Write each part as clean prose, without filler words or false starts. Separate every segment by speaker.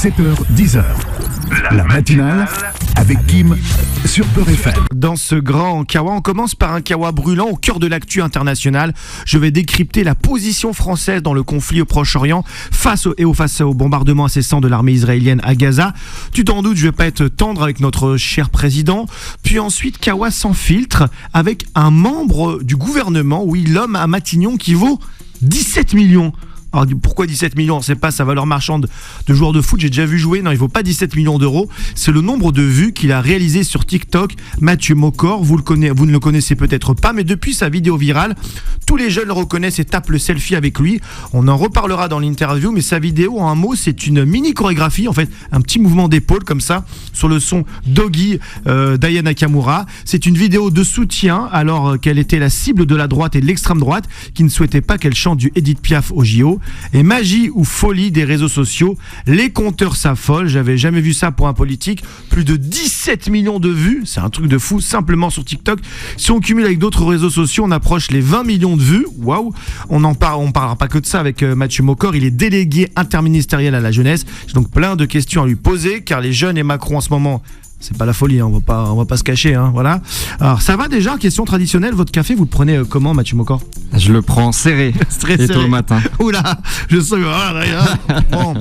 Speaker 1: 7h-10h, la matinale avec Kim sur Peur FM.
Speaker 2: Dans ce grand Kawa, on commence par un Kawa brûlant au cœur de l'actu internationale. Je vais décrypter la position française dans le conflit au Proche-Orient face au bombardement incessant de l'armée israélienne à Gaza. Tu t'en doutes, je vais pas être tendre avec notre cher président. Puis ensuite, Kawa sans filtre avec un membre du gouvernement, oui, l'homme à Matignon qui vaut 17 millions. Alors pourquoi 17 millions? On ne sait pas sa valeur marchande de joueur de foot, j'ai déjà vu jouer, non il ne vaut pas 17 millions d'euros, c'est le nombre de vues qu'il a réalisé sur TikTok. Mathieu Mocor, vous ne le connaissez peut-être pas, mais depuis sa vidéo virale, tous les jeunes le reconnaissent et tapent le selfie avec lui. On en reparlera dans l'interview, mais sa vidéo en un mot c'est une mini chorégraphie, en fait un petit mouvement d'épaule comme ça, sur le son Doggy d'Aya Nakamura. C'est une vidéo de soutien alors qu'elle était la cible de la droite et de l'extrême droite qui ne souhaitait pas qu'elle chante du Edith Piaf au JO. Et magie ou folie des réseaux sociaux, les compteurs s'affolent, j'avais jamais vu ça pour un politique, plus de 17 millions de vues, c'est un truc de fou, simplement sur TikTok. Si on cumule avec d'autres réseaux sociaux, on approche les 20 millions de vues, waouh. On parlera pas que de ça avec Mathieu Mocor, il est délégué interministériel à la jeunesse, j'ai donc plein de questions à lui poser, car les jeunes et Macron en ce moment, c'est pas la folie, hein, on va pas se cacher, hein, voilà. Alors ça va déjà, question traditionnelle, votre café, vous le prenez comment, Mathieu Mocor?
Speaker 3: Je le prends serré, et tôt le matin.
Speaker 2: Oula, je sens que... Bon.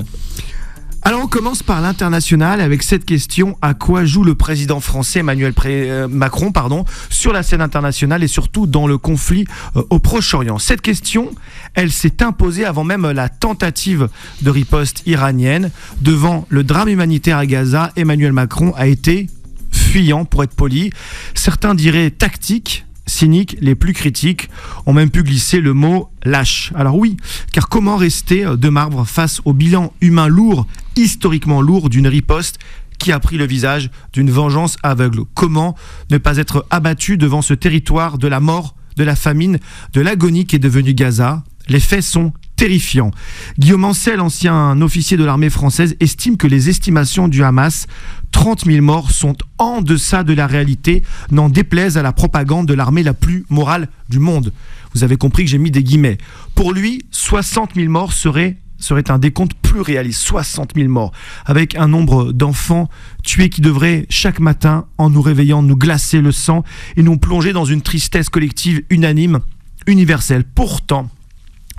Speaker 2: Alors on commence par l'international avec cette question: à quoi joue le président français Emmanuel Macron sur la scène internationale et surtout dans le conflit au Proche-Orient? Cette question, elle s'est imposée avant même la tentative de riposte iranienne. Devant le drame humanitaire à Gaza, Emmanuel Macron a été fuyant, pour être poli. Certains diraient tactique. Cyniques, les plus critiques ont même pu glisser le mot lâche. Alors oui, car comment rester de marbre face au bilan humain lourd, historiquement lourd, d'une riposte qui a pris le visage d'une vengeance aveugle? Comment ne pas être abattu devant ce territoire de la mort, de la famine, de l'agonie qui est devenu Gaza? Les faits sont terrifiants. Guillaume Ancel, ancien officier de l'armée française, estime que les estimations du Hamas, 30 000 morts, sont en deçà de la réalité, n'en déplaise à la propagande de l'armée la plus morale du monde. Vous avez compris que j'ai mis des guillemets. Pour lui, 60 000 morts serait un décompte plus réaliste, 60 000 morts, avec un nombre d'enfants tués qui devrait chaque matin, en nous réveillant, nous glacer le sang et nous plonger dans une tristesse collective unanime, universelle. Pourtant,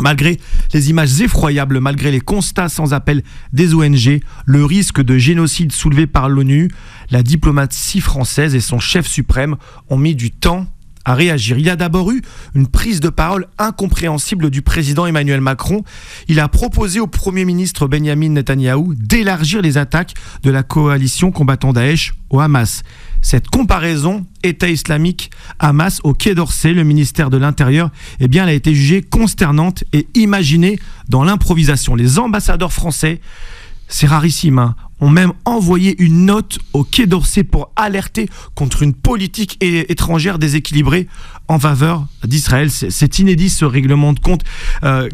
Speaker 2: malgré les images effroyables, malgré les constats sans appel des ONG, le risque de génocide soulevé par l'ONU, la diplomatie française et son chef suprême ont mis du temps à réagir. Il y a d'abord eu une prise de parole incompréhensible du président Emmanuel Macron. Il a proposé au Premier ministre Benyamin Netanyahou d'élargir les attaques de la coalition combattant Daesh au Hamas. Cette comparaison État islamique Hamas au Quai d'Orsay, le ministère de l'Intérieur, elle a été jugée consternante et imaginée dans l'improvisation. Les ambassadeurs français, c'est rarissime, hein, ont même envoyé une note au Quai d'Orsay pour alerter contre une politique étrangère déséquilibrée en faveur d'Israël. C'est inédit, ce règlement de compte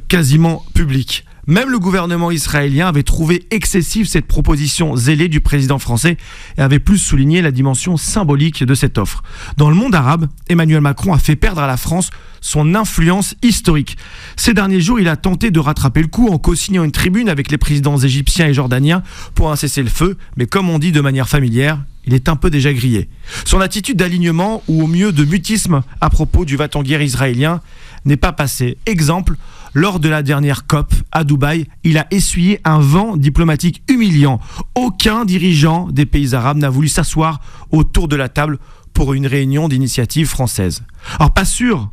Speaker 2: quasiment public. Même le gouvernement israélien avait trouvé excessive cette proposition zélée du président français et avait plus souligné la dimension symbolique de cette offre. Dans le monde arabe, Emmanuel Macron a fait perdre à la France son influence historique. Ces derniers jours, il a tenté de rattraper le coup en co-signant une tribune avec les présidents égyptiens et jordaniens pour un cessez-le-feu, mais comme on dit de manière familière, il est un peu déjà grillé. Son attitude d'alignement ou au mieux de mutisme à propos du va-t-en-guerre israélien n'est pas passée. Exemple, lors de la dernière COP à Dubaï, il a essuyé un vent diplomatique humiliant. Aucun dirigeant des pays arabes n'a voulu s'asseoir autour de la table pour une réunion d'initiative française. Alors pas sûr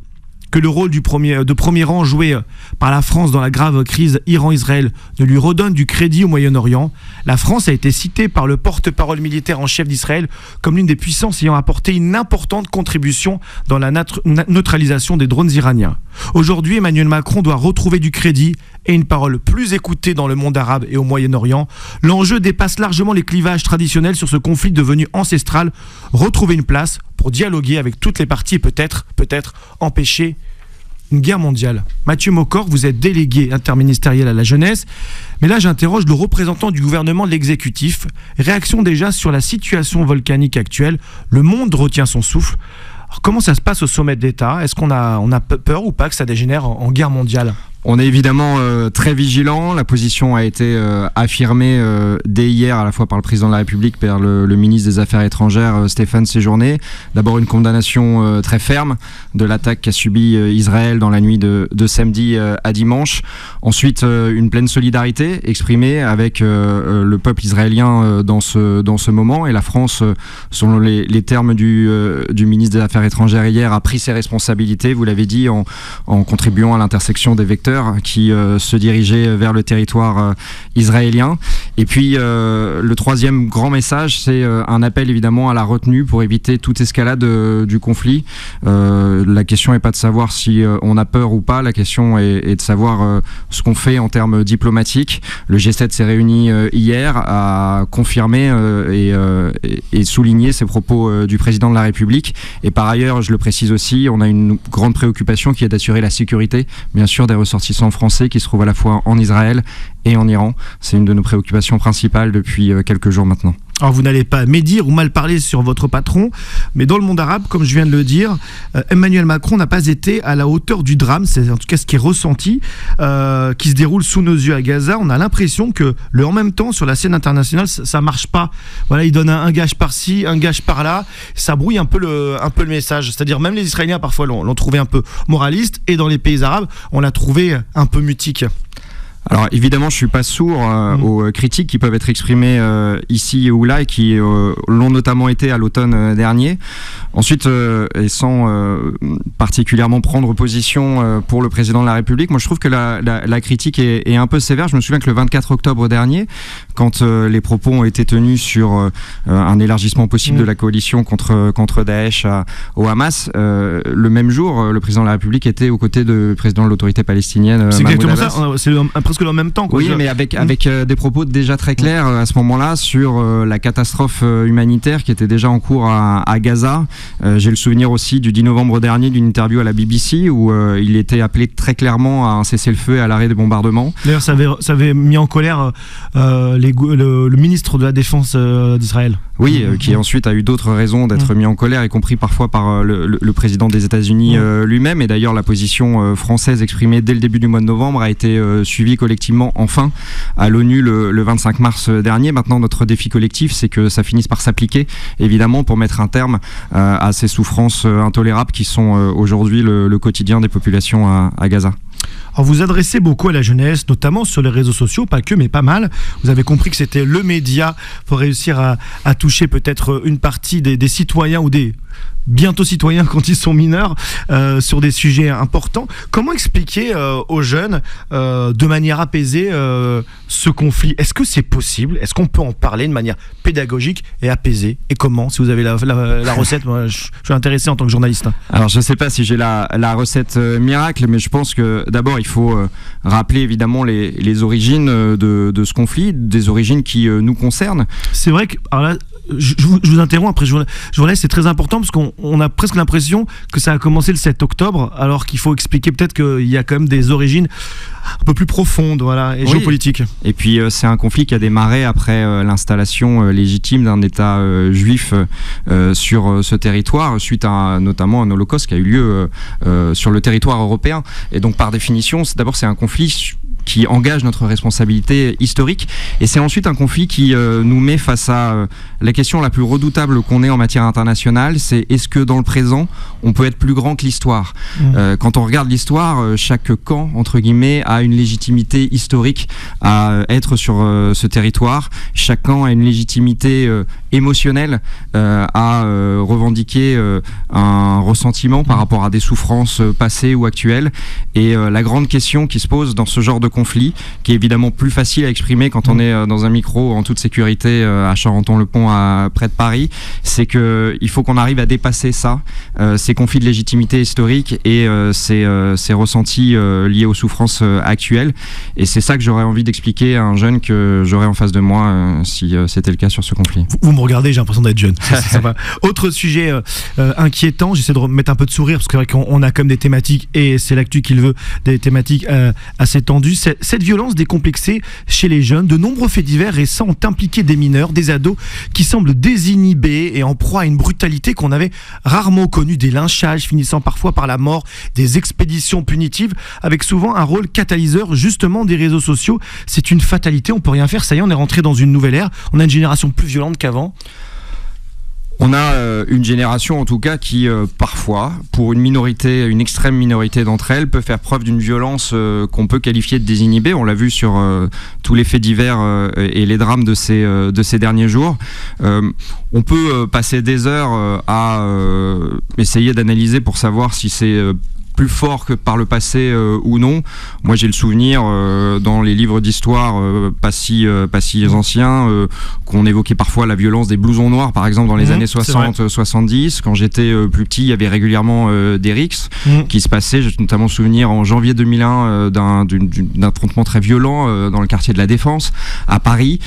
Speaker 2: que le rôle de premier rang joué par la France dans la grave crise Iran-Israël ne lui redonne du crédit au Moyen-Orient. La France a été citée par le porte-parole militaire en chef d'Israël comme l'une des puissances ayant apporté une importante contribution dans la neutralisation des drones iraniens. Aujourd'hui, Emmanuel Macron doit retrouver du crédit et une parole plus écoutée dans le monde arabe et au Moyen-Orient. L'enjeu dépasse largement les clivages traditionnels sur ce conflit devenu ancestral. Retrouver une place pour dialoguer avec toutes les parties et peut-être empêcher une guerre mondiale. Mathieu Mocor, vous êtes délégué interministériel à la jeunesse, mais là j'interroge le représentant du gouvernement de l'exécutif. Réaction déjà sur la situation volcanique actuelle, le monde retient son souffle. Alors, comment ça se passe au sommet de l'État? Est-ce qu'on a peur ou pas que ça dégénère en guerre mondiale?
Speaker 3: On est évidemment très vigilant. La position a été affirmée dès hier à la fois par le président de la République, par le ministre des Affaires étrangères Stéphane Séjourné. D'abord une condamnation très ferme de l'attaque qu'a subie Israël dans la nuit de samedi à dimanche. Ensuite une pleine solidarité exprimée avec le peuple israélien dans ce moment, et la France, selon les termes du ministre des Affaires étrangères hier, a pris ses responsabilités, vous l'avez dit, en contribuant à l'intersection des vecteurs qui se dirigeaient vers le territoire israélien. Et puis le troisième grand message, c'est un appel évidemment à la retenue pour éviter toute escalade du conflit. La question n'est pas de savoir si on a peur ou pas, la question est de savoir ce qu'on fait en termes diplomatiques. Le G7 s'est réuni hier, a confirmé et souligné ces propos du président de la République. Et par ailleurs, je le précise aussi, on a une grande préoccupation qui est d'assurer la sécurité, bien sûr, des ressortissants français qui se trouvent à la fois en Israël et en Iran. C'est une de nos préoccupations principales depuis quelques jours maintenant.
Speaker 2: Alors vous n'allez pas médire ou mal parler sur votre patron, mais dans le monde arabe, comme je viens de le dire, Emmanuel Macron n'a pas été à la hauteur du drame, c'est en tout cas ce qui est ressenti, qui se déroule sous nos yeux à Gaza. On a l'impression que le en même temps sur la scène internationale, ça marche pas. Voilà, il donne un gage par-ci, un gage par-là, ça brouille un peu le message. C'est-à-dire même les Israéliens parfois l'ont trouvé un peu moraliste, et dans les pays arabes, on l'a trouvé un peu mutique.
Speaker 3: Alors évidemment, je suis pas sourd aux critiques qui peuvent être exprimées ici ou là, et qui l'ont notamment été à l'automne dernier. Ensuite, et sans particulièrement prendre position pour le président de la République, moi je trouve que la critique est un peu sévère. Je me souviens que le 24 octobre dernier, quand les propos ont été tenus sur un élargissement possible de la coalition contre Daesh au Hamas, le même jour, le président de la République était aux côtés du président de l'autorité palestinienne.
Speaker 2: C'est exactement ça, c'est presque en même temps. Quoi.
Speaker 3: Oui, mais avec des propos déjà très clairs à ce moment-là sur la catastrophe humanitaire qui était déjà en cours à Gaza. J'ai le souvenir aussi du 10 novembre dernier d'une interview à la BBC où il était appelé très clairement à un cessez-le-feu et à l'arrêt des bombardements.
Speaker 2: D'ailleurs, ça avait mis en colère le ministre de la Défense d'Israël.
Speaker 3: Oui, qui ensuite a eu d'autres raisons d'être mis en colère, y compris parfois par le président des États-Unis lui-même. Et d'ailleurs, la position française exprimée dès le début du mois de novembre a été suivie collectivement, enfin, à l'ONU le 25 mars dernier. Maintenant, notre défi collectif, c'est que ça finisse par s'appliquer, évidemment, pour mettre un terme à ces souffrances intolérables qui sont aujourd'hui le quotidien des populations à Gaza.
Speaker 2: Alors vous adressez beaucoup à la jeunesse, notamment sur les réseaux sociaux, pas que, mais pas mal. Vous avez compris que c'était le média pour réussir à toucher peut-être une partie des citoyens ou des bientôt citoyens quand ils sont mineurs sur des sujets importants. Comment expliquer aux jeunes de manière apaisée ce conflit ? Est-ce que c'est possible ? Est-ce qu'on peut en parler de manière pédagogique et apaisée ? Et comment ? Si vous avez la recette, moi je suis intéressé en tant que journaliste.
Speaker 3: Alors je ne sais pas si j'ai la recette miracle, mais je pense que d'abord il faut rappeler évidemment les origines de ce conflit, des origines qui nous concernent.
Speaker 2: C'est vrai que... Alors là, je vous interromps, après je vous laisse, c'est très important parce qu'on a presque l'impression que ça a commencé le 7 octobre, alors qu'il faut expliquer peut-être qu'il y a quand même des origines un peu plus profondes, voilà, et géopolitiques.
Speaker 3: Et puis c'est un conflit qui a démarré après l'installation légitime d'un État juif sur ce territoire, suite à notamment un holocauste qui a eu lieu sur le territoire européen. Et donc par définition, d'abord c'est un conflit qui engage notre responsabilité historique, et c'est ensuite un conflit qui nous met face à la question la plus redoutable qu'on ait en matière internationale, c'est est-ce que dans le présent on peut être plus grand que l'histoire ? Quand on regarde l'histoire, chaque camp entre guillemets a une légitimité historique à être sur ce territoire, chaque camp a une légitimité émotionnelle à revendiquer un ressentiment par rapport à des souffrances passées ou actuelles, et la grande question qui se pose dans ce genre de conflit, qui est évidemment plus facile à exprimer quand on est dans un micro en toute sécurité à Charenton-le-Pont près de Paris, c'est qu'il faut qu'on arrive à dépasser ça, ces conflits de légitimité historique et ces ressentis liés aux souffrances actuelles, et c'est ça que j'aurais envie d'expliquer à un jeune que j'aurais en face de moi si c'était le cas sur ce conflit.
Speaker 2: Vous me regardez, j'ai l'impression d'être jeune. C'est sympa. Autre sujet inquiétant, j'essaie de mettre un peu de sourire parce que c'est vrai qu'on a comme des thématiques, et c'est l'actu qui le veut, des thématiques assez tendues, cette violence décomplexée chez les jeunes. De nombreux faits divers récents ont impliqué des mineurs, des ados qui semblent désinhibés et en proie à une brutalité qu'on avait rarement connue, des lynchages finissant parfois par la mort, des expéditions punitives avec souvent un rôle catalyseur justement des réseaux sociaux. C'est une fatalité, on peut rien faire, ça y est, on est rentré dans une nouvelle ère, on a une génération plus violente qu'avant.
Speaker 3: On a une génération en tout cas qui parfois, pour une minorité, une extrême minorité d'entre elles, peut faire preuve d'une violence qu'on peut qualifier de désinhibée. On l'a vu sur tous les faits divers et les drames de ces derniers jours. On peut passer des heures à essayer d'analyser pour savoir si c'est plus fort que par le passé ou non. Moi j'ai le souvenir dans les livres d'histoire pas si anciens qu'on évoquait parfois la violence des blousons noirs par exemple dans les années 60-70. Quand j'étais plus petit il y avait régulièrement des rixes qui se passaient. J'ai notamment souvenir en janvier 2001 d'un affrontement très violent dans le quartier de la Défense à Paris.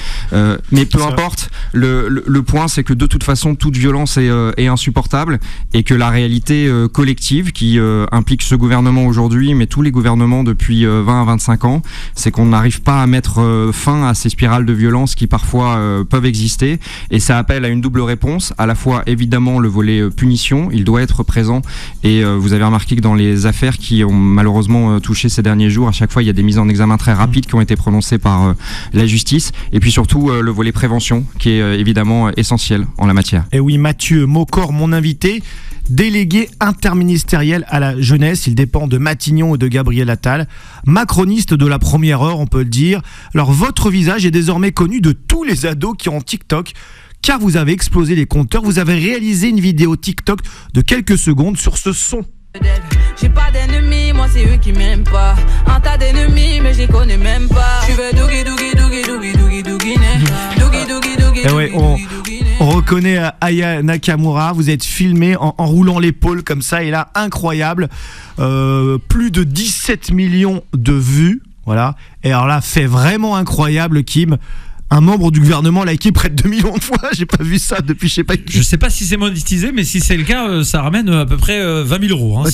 Speaker 3: Mais peu importe, le point c'est que de toute façon toute violence est insupportable et que la réalité collective qui implique ce gouvernement aujourd'hui, mais tous les gouvernements depuis 20 à 25 ans, c'est qu'on n'arrive pas à mettre fin à ces spirales de violence qui parfois peuvent exister, et ça appelle à une double réponse, à la fois évidemment le volet punition, il doit être présent, et vous avez remarqué que dans les affaires qui ont malheureusement touché ces derniers jours, à chaque fois il y a des mises en examen très rapides qui ont été prononcées par la justice, et puis surtout le volet prévention qui est évidemment essentiel en la matière.
Speaker 2: Et oui, Mathieu Maucor, mon invité, délégué interministériel à la jeunesse, il dépend de Matignon et de Gabriel Attal, macroniste de la première heure on peut le dire. Alors votre visage est désormais connu de tous les ados qui ont TikTok, car vous avez explosé les compteurs, vous avez réalisé une vidéo TikTok de quelques secondes sur ce son.
Speaker 4: J'ai pas d'ennemis, moi c'est eux qui m'aiment pas. Un tas d'ennemis, mais je les connais même pas. Je veux dougi dougi dougi dougi dougi dougi dougi dougi dougi.
Speaker 2: Et ouais, on reconnaît Aya Nakamura, vous êtes filmé en roulant l'épaule comme ça, et là, incroyable. Plus de 17 millions de vues, voilà. Et alors là, fait vraiment incroyable, Kim. Un membre du gouvernement liké près de 2 millions de fois, j'ai pas vu ça depuis je sais pas qui.
Speaker 5: Je sais pas si c'est monétisé, mais si c'est le cas, ça ramène à peu près 20 000 euros. Hein,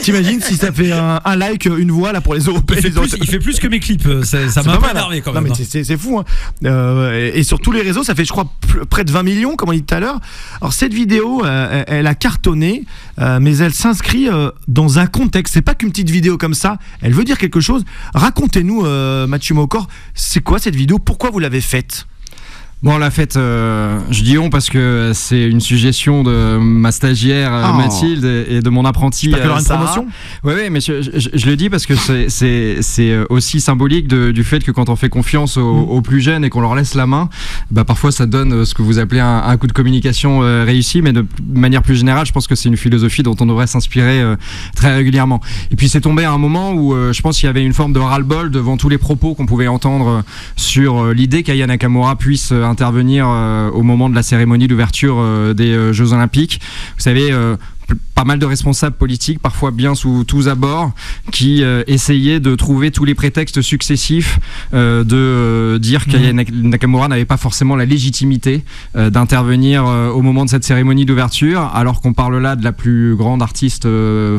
Speaker 2: t'imagines si ça fait un like, une voix là pour les Européens.
Speaker 5: Il fait plus que mes clips, ça m'a pas énervé quand même.
Speaker 2: Non, mais c'est fou. Hein. Et sur tous les réseaux, ça fait je crois près de 20 millions, comme on dit tout à l'heure. Alors cette vidéo, elle a cartonné, mais elle s'inscrit dans un contexte. C'est pas qu'une petite vidéo comme ça, elle veut dire quelque chose. Racontez-nous, Mathieu Maucor, c'est quoi cette vidéo? Pourquoi vous l'avez faite?
Speaker 3: Bon, on l'a faite, je dis on parce que c'est une suggestion de ma stagiaire Mathilde et de mon apprenti
Speaker 2: Sarah. Une promotion?
Speaker 3: Oui, mais je le dis parce que c'est aussi symbolique du fait que quand on fait confiance aux plus jeunes et qu'on leur laisse la main, bah parfois ça donne ce que vous appelez un coup de communication réussi, mais de manière plus générale, je pense que c'est une philosophie dont on devrait s'inspirer très régulièrement. Et puis c'est tombé à un moment où je pense qu'il y avait une forme de ras-le-bol devant tous les propos qu'on pouvait entendre sur l'idée qu'Aya Nakamura puisse intervenir au moment de la cérémonie d'ouverture des Jeux Olympiques. Vous savez, pas mal de responsables politiques, parfois bien sous tous abords, qui essayaient de trouver tous les prétextes successifs de dire qu'Aya Nakamura n'avait pas forcément la légitimité d'intervenir au moment de cette cérémonie d'ouverture, alors qu'on parle là de la plus grande artiste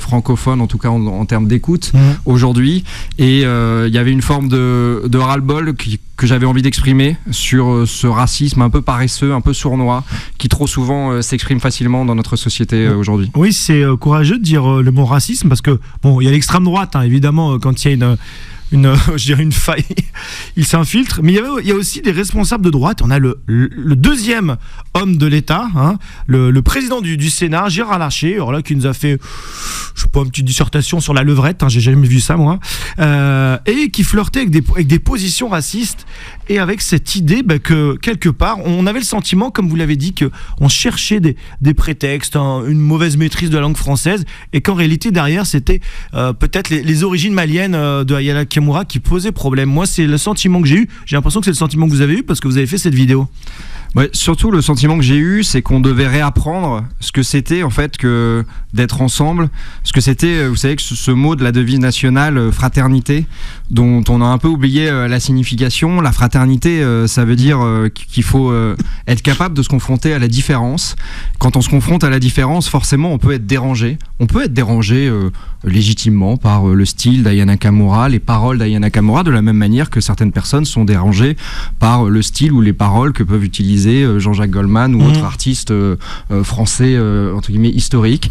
Speaker 3: francophone, en tout cas en termes d'écoute aujourd'hui. Et il y avait une forme de ras-le-bol que j'avais envie d'exprimer sur ce racisme un peu paresseux, un peu sournois, qui trop souvent s'exprime facilement dans notre société aujourd'hui.
Speaker 2: Oui, c'est courageux de dire le mot racisme, parce que bon, il y a l'extrême droite, hein, évidemment, quand il y a je dirais une faille, il s'infiltre, mais il y a aussi des responsables de droite. On a le deuxième homme de l'État, hein, le président du Sénat, Gérard Larcher, alors là, qui nous a fait, je sais pas, une petite dissertation sur la levrette, hein, j'ai jamais vu ça moi, et qui flirtait avec des positions racistes, et avec cette idée que quelque part, on avait le sentiment, comme vous l'avez dit, qu'on cherchait des prétextes, une mauvaise maîtrise de la langue française, et qu'en réalité derrière c'était peut-être les origines maliennes de Aya Nakamura qui posaient problème. Moi, c'est le sentiment que j'ai eu. J'ai l'impression que c'est le sentiment que vous avez eu parce que vous avez fait cette vidéo.
Speaker 3: Ouais, surtout le sentiment que j'ai eu, c'est qu'on devait réapprendre ce que c'était en fait que d'être ensemble, ce que c'était, vous savez, que ce mot de la devise nationale, fraternité, dont on a un peu oublié la signification. La fraternité, ça veut dire qu'il faut être capable de se confronter à la différence. Quand on se confronte à la différence, forcément, on peut être dérangé. On peut être dérangé légitimement par le style d'Aya Nakamura, les paroles d'Aya Nakamura, de la même manière que certaines personnes sont dérangées par le style ou les paroles que peuvent utiliser Jean-Jacques Goldman ou autres artistes français entre guillemets historiques.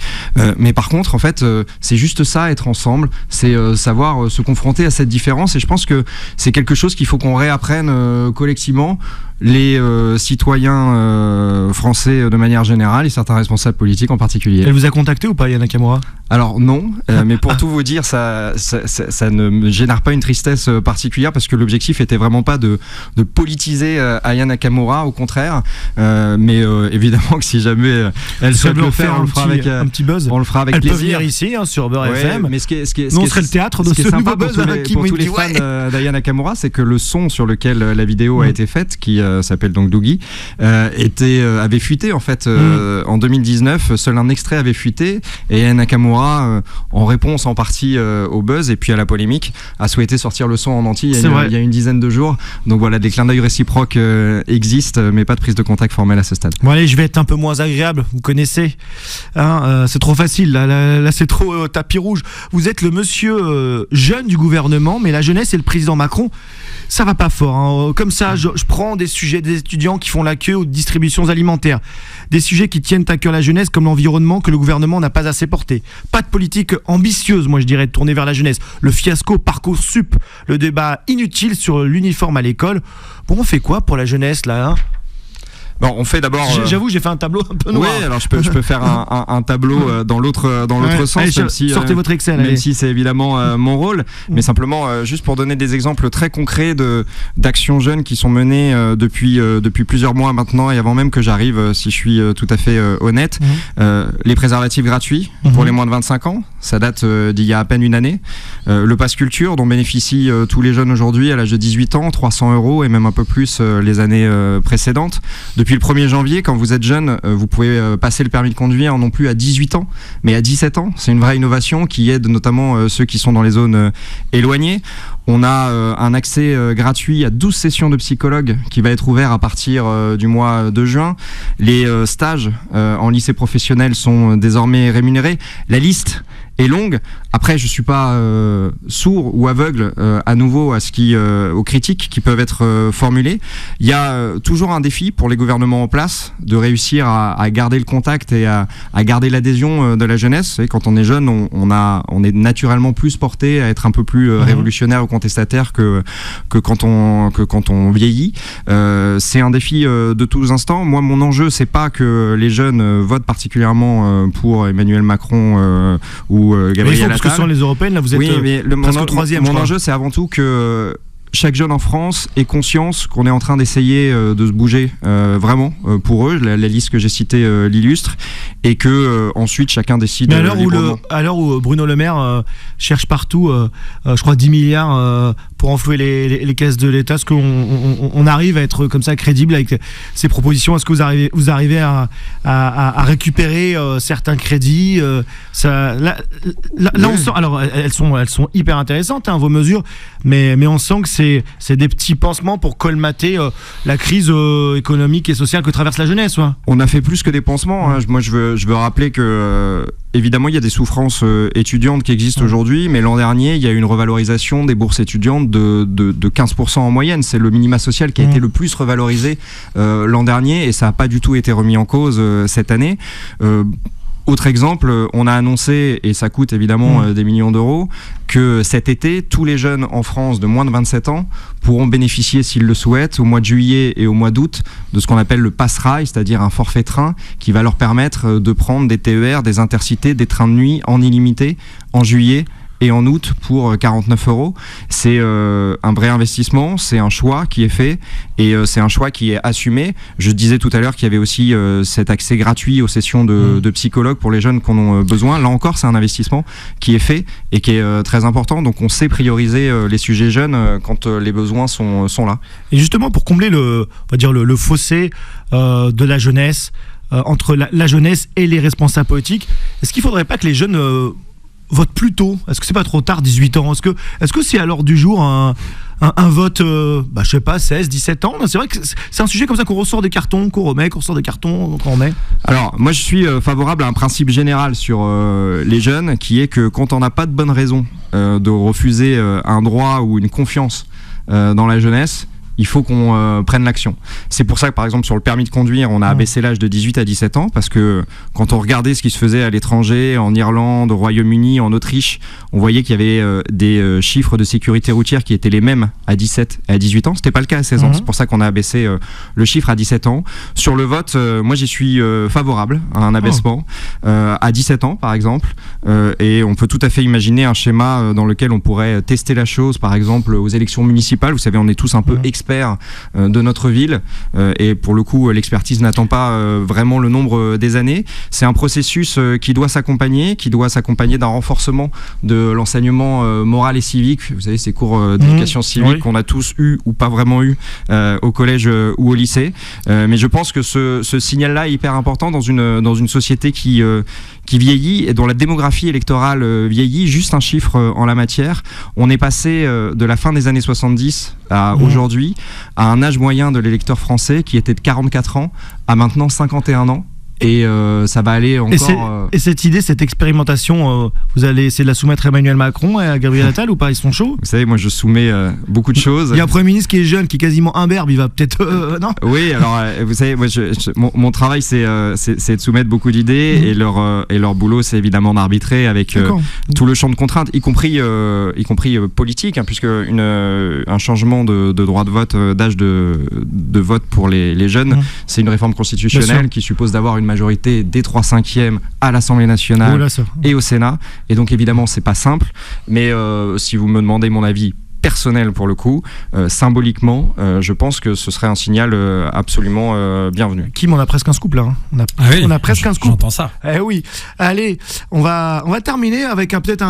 Speaker 3: Mais par contre, en fait, c'est juste ça, être ensemble, c'est savoir se confronter à cette différence. Et je pense que c'est quelque chose qu'il faut qu'on réapprenne collectivement, les citoyens français de manière générale et certains responsables politiques en particulier.
Speaker 2: Elle vous a contacté ou pas, Aya Nakamura?
Speaker 3: Alors non, mais pour tout vous dire, ça ne me génère pas une tristesse particulière, parce que l'objectif était vraiment pas de politiser Aya Nakamura, au contraire. Mais évidemment que si jamais elle souhaite le faire, on le fera avec un petit buzz. On le fera avec
Speaker 2: elle
Speaker 3: plaisir.
Speaker 2: Elle peut venir ici sur Beurre FM.
Speaker 3: Mais ce qui est
Speaker 2: on serait le théâtre de ce nouveau buzz
Speaker 3: pour tous les fans d'Aya Nakamura, c'est que le son sur lequel la vidéo a été faite, qui s'appelle donc Doogie, avait fuité en fait en 2019. Seul un extrait avait fuité, et Aya Nakamura, en réponse en partie au buzz et puis à la polémique, a souhaité sortir le son en entier il y a une dizaine de jours. Donc voilà, des clins d'œil réciproques existent, mais pas de prise de contact formelle à ce stade.
Speaker 2: Bon allez, je vais être un peu moins agréable, vous connaissez, c'est trop facile, là c'est trop tapis rouge. Vous êtes le monsieur jeune du gouvernement, mais la jeunesse et le président Macron, ça va pas fort, hein. Comme ça, je prends des sujets des étudiants qui font la queue aux distributions alimentaires, des sujets qui tiennent à cœur la jeunesse, comme l'environnement, que le gouvernement n'a pas assez porté. Pas de politique ambitieuse, moi je dirais, tournée vers la jeunesse. Le fiasco Parcoursup, le débat inutile sur l'uniforme à l'école. Bon, on fait quoi pour la jeunesse là, hein?
Speaker 3: Bon, on fait d'abord.
Speaker 2: J'avoue, j'ai fait un tableau un peu noir.
Speaker 3: Oui, alors je peux faire un tableau dans l'autre sens.
Speaker 2: Allez, même si, sortez votre Excel.
Speaker 3: Même si c'est évidemment mon rôle, mais simplement juste pour donner des exemples très concrets d'actions jeunes qui sont menées depuis plusieurs mois maintenant, et avant même que j'arrive, si je suis tout à fait honnête. Les préservatifs gratuits pour les moins de 25 ans, ça date d'il y a à peine une année. Le pass culture dont bénéficient tous les jeunes aujourd'hui à l'âge de 18 ans, 300 € et même un peu plus les années précédentes. Depuis le 1er janvier, quand vous êtes jeune, vous pouvez passer le permis de conduire non plus à 18 ans, mais à 17 ans. C'est une vraie innovation qui aide notamment ceux qui sont dans les zones éloignées. On a un accès gratuit à 12 sessions de psychologue qui va être ouvert à partir du mois de juin. Les stages en lycée professionnel sont désormais rémunérés. La liste est longue. Après, je suis pas sourd ou aveugle à nouveau aux critiques qui peuvent être formulées. Il y a toujours un défi pour les gouvernements en place de réussir à garder le contact et à garder l'adhésion de la jeunesse. Et quand on est jeune, on est naturellement plus porté à être un peu plus révolutionnaire ou contestataire que quand on vieillit. C'est un défi de tous instants. Moi, mon enjeu, c'est pas que les jeunes votent particulièrement pour Emmanuel Macron ou Gabriel Attal.
Speaker 2: Parce que ce sont les européennes, là vous êtes presque au troisième.
Speaker 3: Mon enjeu, c'est avant tout que chaque jeune en France ait conscience qu'on est en train d'essayer de se bouger vraiment pour eux. La liste que j'ai citée l'illustre, et que ensuite chacun décide.
Speaker 2: Mais à l'heure où Bruno Le Maire cherche partout, je crois 10 milliards pour enflouer les caisses de l'État, est-ce qu'on arrive à être comme ça crédible avec ces propositions? Est-ce que vous arrivez à récupérer certains crédits? Là on sent, alors elles sont hyper intéressantes, hein, vos mesures, mais on sent que c'est des petits pansements pour colmater la crise économique et sociale que traverse la jeunesse. Ouais.
Speaker 3: On a fait plus que des pansements, hein. Moi je veux rappeler que évidemment il y a des souffrances étudiantes qui existent aujourd'hui, mais l'an dernier il y a eu une revalorisation des bourses étudiantes de 15% en moyenne. C'est le minima social qui a été le plus revalorisé l'an dernier, et ça n'a pas du tout été remis en cause cette année. Autre exemple, on a annoncé, et ça coûte évidemment des millions d'euros, que cet été, tous les jeunes en France de moins de 27 ans pourront bénéficier, s'ils le souhaitent, au mois de juillet et au mois d'août, de ce qu'on appelle le Pass-Rail, c'est-à-dire un forfait train qui va leur permettre de prendre des TER, des Intercités, des trains de nuit en illimité en juillet et en août pour 49 €. C'est un vrai investissement, c'est un choix qui est fait et c'est un choix qui est assumé. Je disais tout à l'heure qu'il y avait aussi cet accès gratuit aux sessions de psychologues pour les jeunes qui en ont besoin. Là encore, c'est un investissement qui est fait et qui est très important. Donc on sait prioriser les sujets jeunes quand les besoins sont là.
Speaker 2: Et justement, pour combler on va dire le fossé de la jeunesse, entre la jeunesse et les responsables politiques, est-ce qu'il ne faudrait pas que les jeunes votent plus tôt ? Est-ce que c'est pas trop tard, 18 ans ? Est-ce que c'est à l'ordre du jour un vote, je sais pas, 16, 17 ans ? C'est vrai que c'est un sujet comme ça qu'on ressort des cartons, qu'on remet, qu'on ressort des cartons, qu'on remet.
Speaker 3: Alors, moi je suis favorable à un principe général sur les jeunes, qui est que quand on n'a pas de bonne raison de refuser un droit ou une confiance dans la jeunesse, il faut qu'on prenne l'action. C'est pour ça que par exemple sur le permis de conduire, on a abaissé l'âge de 18 à 17 ans, parce que quand on regardait ce qui se faisait à l'étranger, en Irlande, au Royaume-Uni, en Autriche, on voyait qu'il y avait des chiffres de sécurité routière qui étaient les mêmes à 17 et à 18 ans. C'était pas le cas à 16 ans. C'est pour ça qu'on a abaissé le chiffre à 17 ans. Sur le vote, moi j'y suis favorable à un abaissement à 17 ans par exemple, et on peut tout à fait imaginer un schéma dans lequel on pourrait tester la chose, par exemple aux élections municipales. Vous savez, on est tous un peu experts de notre ville et pour le coup l'expertise n'attend pas vraiment le nombre des années. C'est un processus qui doit s'accompagner d'un renforcement de l'enseignement moral et civique. Vous savez, ces cours d'éducation civique qu'on a tous eu ou pas vraiment eu au collège ou au lycée, mais je pense que ce signal-là est hyper important dans une société qui vieillit et dont la démographie électorale vieillit. Juste un chiffre en la matière, on est passé de la fin des années 70 à aujourd'hui à un âge moyen de l'électeur français qui était de 44 ans à maintenant 51 ans. Et ça va aller encore.
Speaker 2: Et cette idée, cette expérimentation, vous allez essayer de la soumettre à Emmanuel Macron et à Gabriel Attal ou pas ? Ils sont chauds ?
Speaker 3: Vous savez, moi je soumets beaucoup de choses.
Speaker 2: Il y a un Premier ministre qui est jeune, qui est quasiment imberbe, il va peut-être. Non ?
Speaker 3: Oui, alors vous savez, moi, mon travail c'est de soumettre beaucoup d'idées et leur boulot c'est évidemment d'arbitrer avec tout le champ de contraintes, y compris politique, hein, puisque un changement de droit de vote, d'âge de vote pour les jeunes, c'est une réforme constitutionnelle qui suppose d'avoir une majorité des 3/5 à l'Assemblée nationale et au Sénat, et donc évidemment c'est pas simple, mais si vous me demandez mon avis personnel pour le coup, symboliquement, je pense que ce serait un signal absolument bienvenu.
Speaker 2: Kim, on a presque un scoop là. On a presque un scoop.
Speaker 5: J'entends ça.
Speaker 2: Eh oui. Allez, on va terminer avec peut-être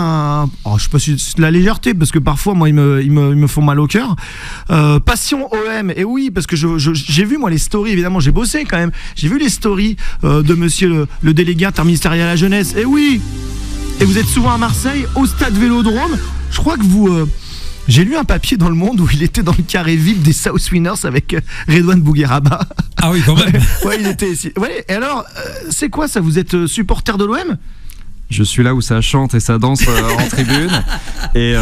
Speaker 2: je sais pas si c'est de la légèreté, parce que parfois moi ils me font mal au cœur. Passion OM. Et oui, parce que j'ai vu moi les stories, évidemment, j'ai bossé quand même. J'ai vu les stories de monsieur le délégué interministériel à la jeunesse. Et oui. Et vous êtes souvent à Marseille, au stade Vélodrome. Je crois que j'ai lu un papier dans Le Monde où il était dans le carré VIP des South Winners avec Redouane Bougueraba.
Speaker 5: Ah oui, quand même.
Speaker 2: Ouais, il était ici. Ouais, et alors, c'est quoi ça ? Vous êtes supporter de l'OM ?
Speaker 3: Je suis là où ça chante et ça danse en tribune, et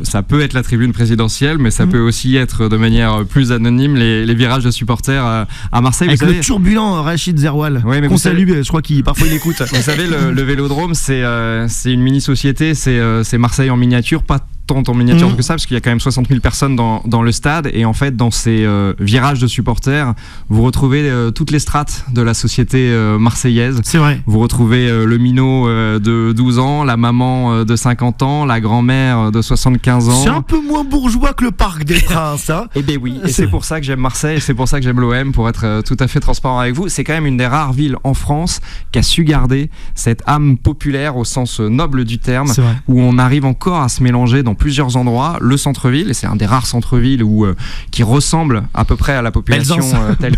Speaker 3: ça peut être la tribune présidentielle, mais ça peut aussi être de manière plus anonyme les virages de supporters à Marseille.
Speaker 2: Avec le turbulent Rachid Zerwal, qu'on salue, je crois qu'il parfois il écoute.
Speaker 3: Vous savez, le Vélodrome, c'est une mini-société, c'est Marseille en miniature, pas tant en miniature que ça, parce qu'il y a quand même 60 000 personnes dans le stade, et en fait dans ces virages de supporters vous retrouvez toutes les strates de la société marseillaise.
Speaker 2: C'est vrai.
Speaker 3: Vous retrouvez le minot de 12 ans, la maman de 50 ans, la grand-mère de 75 ans.
Speaker 2: C'est un peu moins bourgeois que le Parc des Princes, hein.
Speaker 3: Eh ben oui, et c'est pour ça que j'aime Marseille, et c'est pour ça que j'aime l'OM, pour être tout à fait transparent avec vous. C'est quand même une des rares villes en France qui a su garder cette âme populaire au sens noble du terme, où on arrive encore à se mélanger dans plusieurs endroits. Le centre-ville, et c'est un des rares centres-villes qui ressemble à peu près à la population telle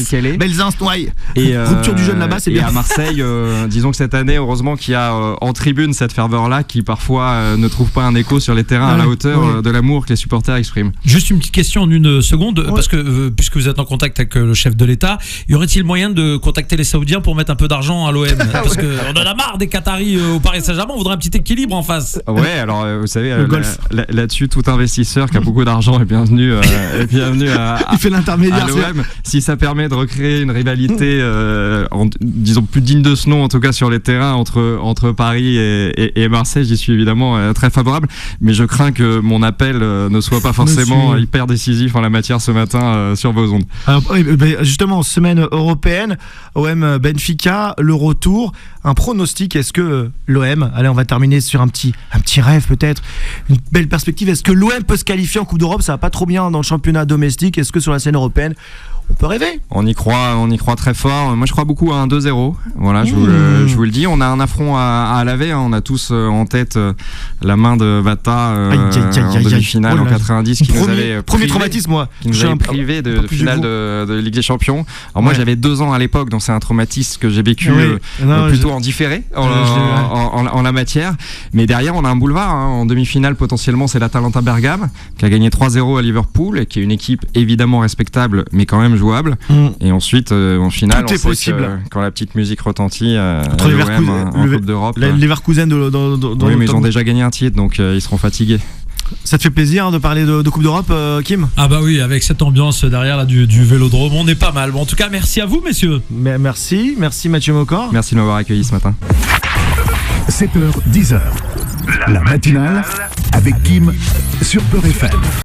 Speaker 3: qu'elle est.
Speaker 2: Belzins-Noailles. Rupture du jeune là-bas, c'est bien.
Speaker 3: Et à Marseille, disons que cette année, heureusement qu'il y a en tribune cette ferveur-là qui parfois ne trouve pas un écho sur les terrains à la hauteur de l'amour que les supporters expriment.
Speaker 5: Juste une petite question en une seconde, parce que puisque vous êtes en contact avec le chef de l'État, y aurait-il moyen de contacter les Saoudiens pour mettre un peu d'argent à l'OM? Parce qu'on en a marre des Qataris au Paris Saint-Germain, on voudrait un petit équilibre en face.
Speaker 3: Ouais, alors vous savez,
Speaker 2: golf.
Speaker 3: Là-dessus, tout investisseur qui a beaucoup d'argent est bienvenu à
Speaker 2: Il fait l'intermédiaire.
Speaker 3: l'OM. Si ça permet de recréer une rivalité, disons plus digne de ce nom, en tout cas sur les terrains entre Paris et Marseille, j'y suis évidemment très favorable. Mais je crains que mon appel ne soit pas forcément hyper décisif en la matière ce matin sur vos ondes.
Speaker 2: Alors, justement, semaine européenne, OM Benfica, le retour, un pronostic. Est-ce que l'OM, allez, on va terminer sur un petit rêve peut-être, une belle perspective. Est-ce que l'OM peut se qualifier en Coupe d'Europe? Ça va pas trop bien dans le championnat domestique. Est-ce que sur la scène européenne, on peut rêver?
Speaker 3: On y croit très fort. Moi, je crois beaucoup à un 2-0. Voilà, je vous le dis. On a un affront à laver. On a tous en tête la main de Bata en demi-finale en 90 qui nous avait
Speaker 2: premier traumatisme, moi.
Speaker 3: Qui nous avait privé de finale de Ligue des Champions. Alors moi, j'avais 2 ans à l'époque, donc c'est un traumatisme que j'ai vécu plutôt en différé en la matière. Mais derrière, on a un boulevard. En demi-finale, potentiellement, c'est l'Atalanta Bergame qui a gagné 3-0 à Liverpool et qui est une équipe évidemment respectable, mais quand même jouable. Et ensuite, en finale,
Speaker 2: tout est possible.
Speaker 3: Quand la petite musique retentit
Speaker 2: entre
Speaker 3: l'OM en Coupe d'Europe.
Speaker 2: Leverkusen
Speaker 3: oui, mais ils ont déjà gagné un titre, donc ils seront fatigués.
Speaker 2: Ça te fait plaisir de parler de Coupe d'Europe, Kim?
Speaker 5: Ah bah oui, avec cette ambiance derrière là, du Vélodrome, on est pas mal. Bon, en tout cas, merci à vous, messieurs.
Speaker 2: Merci Mathieu Mocor.
Speaker 3: Merci de m'avoir accueilli ce matin.
Speaker 1: 7h, 10h. La matinale avec Kim sur Peur FM.